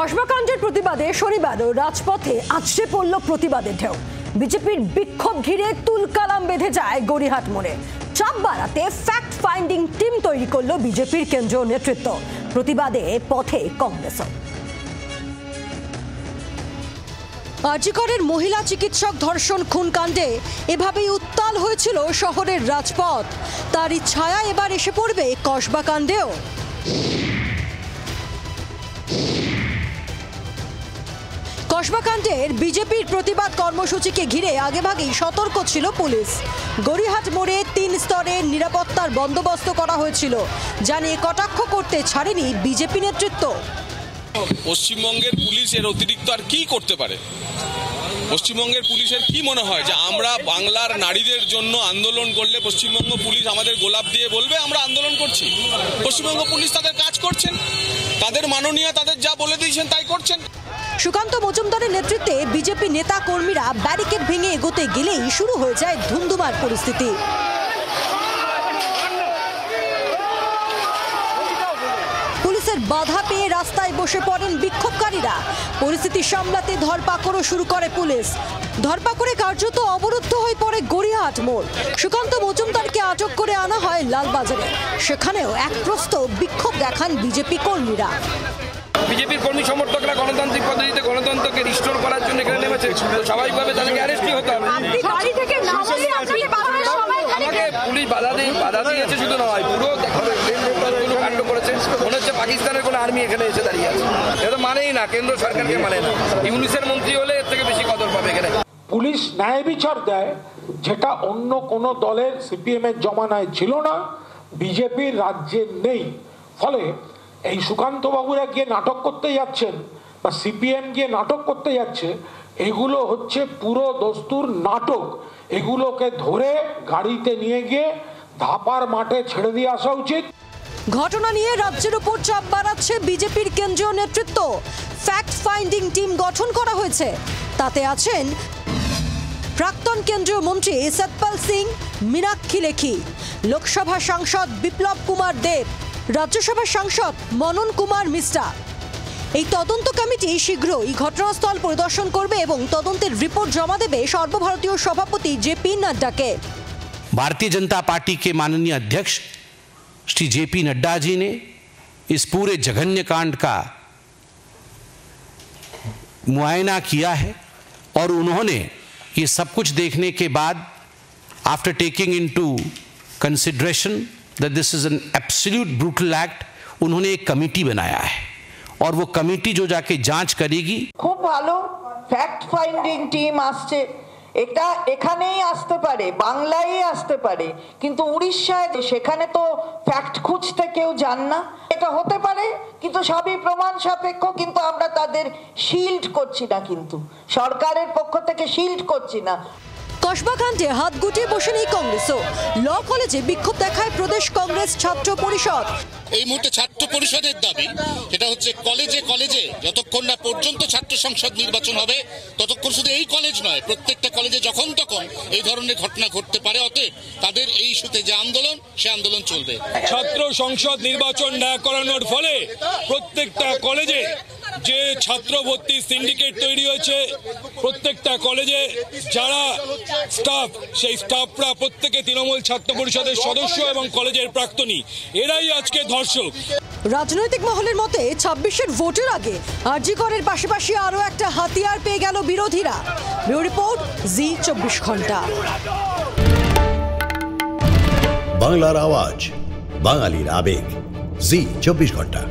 কসবাকাণ্ডের প্রতিবাদে শনিবারও রাজপথে আছড়ে পড়ল প্রতিবাদের ঢেউ। বিজেপির বিক্ষোভ ঘিরে তুলকালাম বেঁধে যায় গড়িয়াহাট মোড়ে। চাপ বাড়াতে ফ্যাক্ট ফাইন্ডিং টিম তৈরি করল বিজেপির কেন্দ্রীয় নেতৃত্ব। প্রতিবাদে পথে কংগ্রেসও। আরজিকরের মহিলা চিকিৎসক ধর্ষণ খুন কাণ্ডে এভাবেই উত্তাল হয়েছিল শহরের রাজপথ। তারই ছায়া এবার এসে পড়বে কসবাকাণ্ডেও। কসবাকাণ্ডের বিজেপির প্রতিবাদ কর্মসূচিকে ঘিরে আগেভাগেই সতর্ক ছিল পুলিশ। গড়িয়াহাট মোড়ে 3 স্তরের নিরাপত্তার বন্দোবস্ত করা হয়েছিল, জানিয়ে কটাক্ষ করতে ছাড়েনি বিজেপি নেতৃত্ব। পশ্চিমবঙ্গের পুলিশ এর অতিরিক্ত আর কি করতে পারে? পশ্চিমবঙ্গের পুলিশের কি মনে হয় যে আমরা বাংলার নারীদের জন্য আন্দোলন করলে পশ্চিমবঙ্গ পুলিশ আমাদের গোলাপ দিয়ে বলবে আমরা আন্দোলন করছি? পশ্চিমবঙ্গ পুলিশ তাদের কাজ করছেন, তাদের মাননীয় তাদের যা বলে দিয়েছেন তাই করছেন। সুকান্ত মজুমদারের নেতৃত্বে বিজেপি নেতা কর্মীরা ব্যারিকেড ভেঙে এগোতে গেলেই শুরু হয়ে যায় ধুমধুমার পরিস্থিতি। পুলিশের বাধা পেয়ে রাস্তায় বসে পড়েন বিক্ষোভকারীরা। পরিস্থিতি সামলাতে ধরপাকড়ও শুরু করে পুলিশ। ধরপাকড়ে কার্যত অবরুদ্ধ হয়ে পড়ে গড়িয়াহাট মোড়। সুকান্ত মজুমদারকে আটক করে আনা হয় লালবাজারে। সেখানেও এক প্রস্ত বিক্ষোভ দেখান বিজেপি কর্মীরা। বিজেপির কর্মী সমর্থকরা গণতান্ত্রিক পদ্ধতিতে গণতন্ত্রকে রিস্টোর করার জন্য এখানে নেমেছে। স্বাভাবিকভাবে তাদেরকে অ্যারেস্টই হতে হবে। আমাকে পুলিশ বাধা দিয়েছে শুধু নয়, পুরো কাণ্ড করেছে। মনে হচ্ছে পাকিস্তানের কোনো আর্মি এখানে এসে দাঁড়িয়ে আছে। এটা মানেই না, কেন্দ্র সরকারকে মানে না। ইউনিসের মন্ত্রী হলে এর থেকে বেশি কদর পাবে এখানে। পুলিশ ন্যায় বিচার দেয়, যেটা অন্য কোনো দলের সিপিএম এর জমানায় ছিল না, বিজেপির রাজ্যে নেই। ফলে এই সুকান্ত বাবুরা গিয়ে নাটক করতে যাচ্ছেন বা সিপিএম গিয়ে নাটক করতে যাচ্ছে, এগুলো হচ্ছে পুরো দস্তুর নাটক। এগুলোকে ধরে গাড়িতে নিয়ে গিয়ে ধাপার মাঠে ছেড়ে দিয়ে আসা উচিত। ঘটনা নিয়ে রাজ্যের উপর চাপ বাড়াচ্ছে বিজেপির কেন্দ্রীয় নেতৃত্ব। ফ্যাক্ট ফাইন্ডিং টিম গঠন করা হয়েছে। তাতে আছেন প্রাক্তন কেন্দ্রীয় মন্ত্রী সতপাল সিং, মীনাক্ষী লেখি, লোকসভা সাংসদ বিপ্লব কুমার দেব, রাজ্যসভার সাংসদ মনন কুমার মিশ্রা। এই তদন্ত কমিটি শীঘ্রই ঘটনাস্থল পরিদর্শন করবে এবং তদন্তের রিপোর্ট জমা দেবে সর্বভারতীয় সভাপতি জেপি नड्डा। भारतीय जनता पार्टी के माननीय अध्यक्ष श्री जेपी नड्डा जी ने इस पूरे जघन्य कांड का मुआयना किया है और उन्होंने ये सब कुछ देखने के बाद after taking into consideration that this is an absolute brutal act, उन्होंने एक कमेटी बनाया है और वो कमेटी जो जाके जांच करेगी। खूब ভালো ফ্যাক্ট ফাইন্ডিং টিম আসছে। এটা এখানেই আসতে পারে, বাংলায় আসতে পারে, কিন্তু উড়িষ্যায় সেখানে তো ফ্যাক্ট খুঁজতে কেউ যান না। এটা হতে পারে, কিন্তু সবই প্রমাণ সাপেক্ষ। কিন্তু আমরা তাদের শিল্ড করছি না, কিন্তু সরকারের পক্ষ থেকে শিল্ড করছি না। কসবাকাণ্ডে হাত গুটিয়ে বসে নেই কংগ্রেসও। ল কলেজে বিক্ষোভ দেখায় প্রদেশ কংগ্রেস ছাত্র পরিষদ। এই মুহূর্তে ছাত্র পরিষদের দাবি এটা হচ্ছে কলেজে কলেজে যতক্ষণ না পর্যন্ত ছাত্র সংসদ নির্বাচন হবে ততক্ষণ শুধু এই কলেজ নয়, প্রত্যেকটা কলেজে যখন তখন এই ধরনের ঘটনা ঘটতে পারে। অতএব তাদের এই ইস্যুতে যে আন্দোলন, সে আন্দোলন চলবে। ছাত্র সংসদ নির্বাচন না করানোর ফলে প্রত্যেকটা কলেজে যে ছাত্র ভর্তি সিন্ডিকেট তৈরি হয়েছে, প্রত্যেকটা কলেজে যারা স্টাফ, সেই স্টাফরা প্রত্যেকে তৃণমূল ছাত্র পরিষদের সদস্য এবং কলেজের প্রাক্তনী, এরাই আজকে ধর্ষক। রাজনৈতিক মহলের মতে 26-এর ভোটের আগে আরজিকরের পাশাপাশি আরও একটা হাতিয়ার পেয়ে গেল বিরোধীরা। ব্যুরো রিপোর্ট, জি 24 ঘন্টা। বাংলার আওয়াজ, বাঙালির আবেগ, জি 24 ঘন্টা।